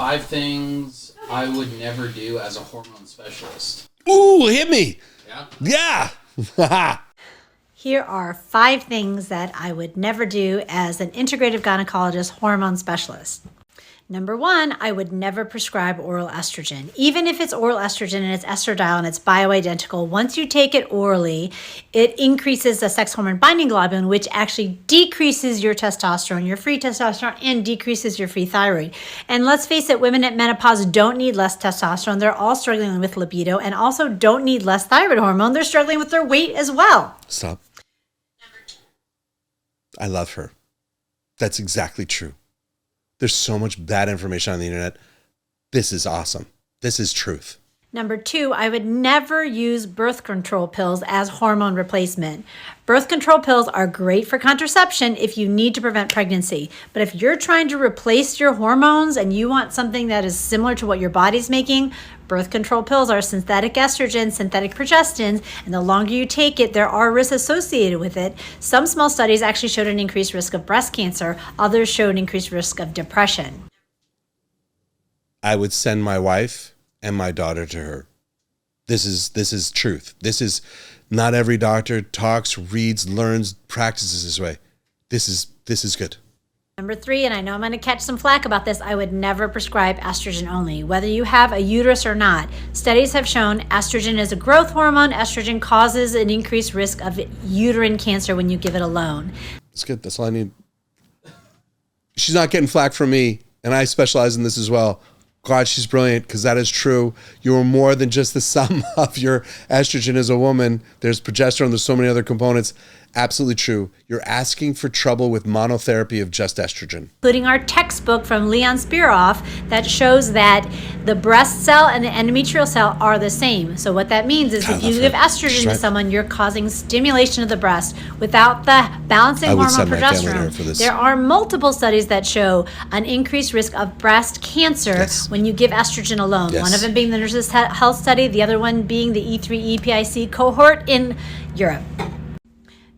5 things I would never do as a hormone specialist. Ooh, hit me. Yeah? Yeah. Here are 5 things that I would never do as an integrative gynecologist hormone specialist. Number 1, I would never prescribe oral estrogen. Even if it's oral estrogen and it's estradiol and it's bioidentical, once you take it orally, it increases the sex hormone binding globulin, which actually decreases your testosterone, your free testosterone, and decreases your free thyroid. And let's face it, women at menopause don't need less testosterone. They're all struggling with libido and also don't need less thyroid hormone. They're struggling with their weight as well. Stop. I love her. That's exactly true. There's so much bad information on the internet. This is awesome. This is truth. Number 2, I would never use birth control pills as hormone replacement. Birth control pills are great for contraception if you need to prevent pregnancy. But if you're trying to replace your hormones and you want something that is similar to what your body's making, birth control pills are synthetic estrogens, synthetic progestins, and the longer you take it, there are risks associated with it. Some small studies actually showed an increased risk of breast cancer. Others showed an increased risk of depression. I would send my wife and my daughter to her. This is truth. This is not every doctor talks, reads, learns, practices this way. This is good. Number 3, and I know I'm going to catch some flack about this, I would never prescribe estrogen only, whether you have a uterus or not. Studies have shown estrogen is a growth hormone. Estrogen causes an increased risk of uterine cancer when you give it alone. That's good. That's all I need. She's not getting flack from me, and I specialize in this as well. God, she's brilliant, because that is true. You are more than just the sum of your estrogen as a woman. There's progesterone. There's so many other components. Absolutely true. You're asking for trouble with monotherapy of just estrogen. Including our textbook from Leon Spiroff that shows that the breast cell and the endometrial cell are the same. So what that means is if you give estrogen to someone, you're causing stimulation of the breast without the balancing hormone progesterone. There are multiple studies that show an increased risk of breast cancer when you give estrogen alone. One of them being the Nurses Health Study, the other one being the E3 EPIC cohort in Europe.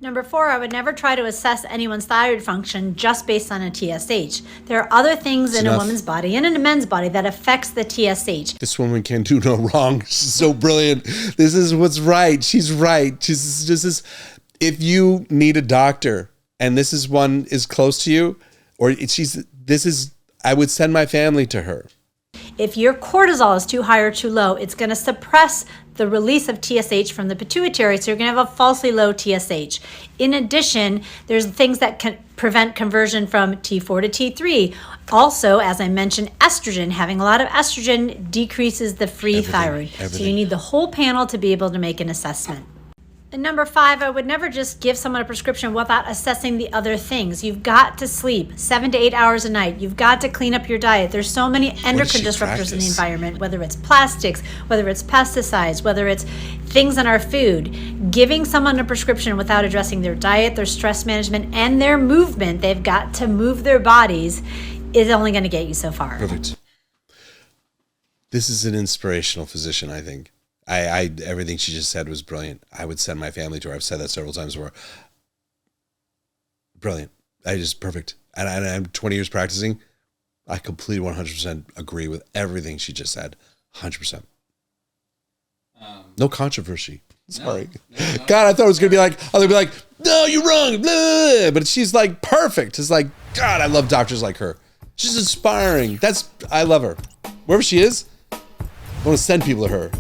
Number 4, I would never try to assess anyone's thyroid function just based on a TSH. There are other things in a woman's body and in a men's body that affects the TSH. This woman can do no wrong. She's so brilliant. This is what's right. She's right. If you need a doctor and this is one is close to you, I would send my family to her. If your cortisol is too high or too low, it's going to suppress the release of TSH from the pituitary, so you're going to have a falsely low TSH. In addition, there's things that can prevent conversion from T4 to T3. Also, as I mentioned, estrogen. Having a lot of estrogen decreases the free thyroid. So you need the whole panel to be able to make an assessment. And number 5, I would never just give someone a prescription without assessing the other things. You've got to sleep 7 to 8 hours a night. You've got to clean up your diet. There's so many endocrine disruptors in the environment, whether it's plastics, whether it's pesticides, whether it's things in our food. Giving someone a prescription without addressing their diet, their stress management, and their movement, they've got to move their bodies, is only going to get you so far. Perfect. This is an inspirational physician, I think. Everything she just said was brilliant. I would send my family to her. I've said that several times before. Brilliant. Perfect. And I'm 20 years practicing. I completely 100% agree with everything she just said. 100%. No controversy. Sorry. No. God, I thought it was going to be like, I'll be like, no, you're wrong. Blah. But she's like perfect. It's like, God, I love doctors like her. She's inspiring. I love her. Wherever she is, I want to send people to her.